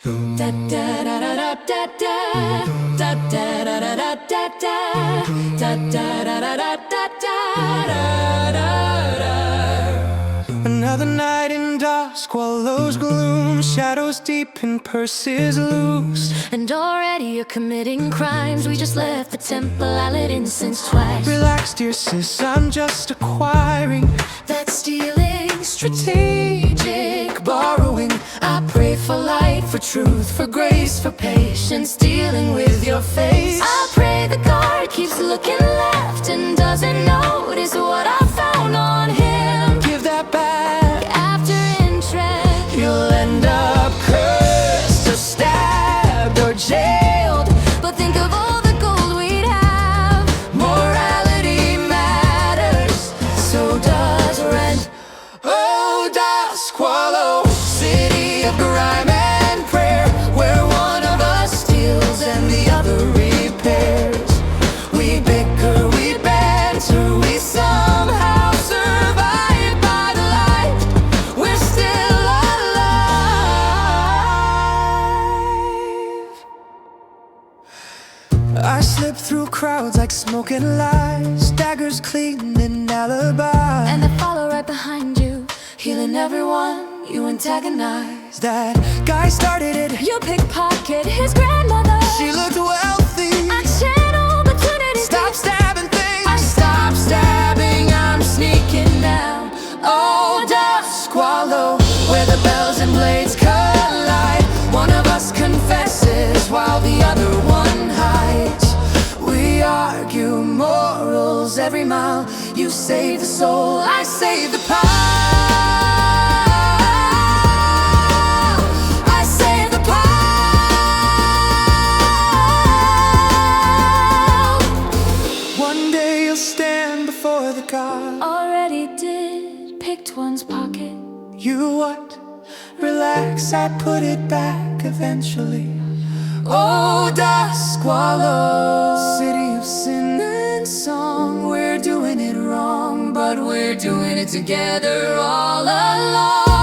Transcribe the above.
Da da da da da da da da da da da da da da da da da da da. Another night in dusk, wallows gloom, shadows deep and purses loose. And already you're committing crimes. We just left the temple, I lit incense twice. Relax, dear sis, I'm just acquiring. That's stealing, Strategic borrowing. I pray for light, for truth, for grace, for patience, dealing with your face. I pray the guard keeps looking left and doesn't notice what I found on him. Give that back, After interest, you'll end up cursed or stabbed or jailed. but think of all the gold we'd have. Morality matters, so does rent. Oh, dusk wallow, city of grime and prayer, where one of us steals and the other repairs. We bicker, we banter, we somehow survive by the light. We're still alive. I slip through crowds like smoking lies, daggers cleaning alibis. And they follow right behind you, Healing everyone you antagonize. That guy started it, you pickpocket his grandmother. she looked wealthy. I channel opportunity. Stop stabbing things, I stop stabbing, I'm sneaking now. Oh, dusk wallow, where the bells and blades collide. One of us confesses while the other one hides. We argue morals every mile. You save the soul, I save the pile. I save the pile. One day you'll stand before the God. Already did, picked one's pocket. You what? Relax, I put it back eventually. Oh, dusk wallow, city of sin and song. We're doing it wrong, but we're doing it together all along.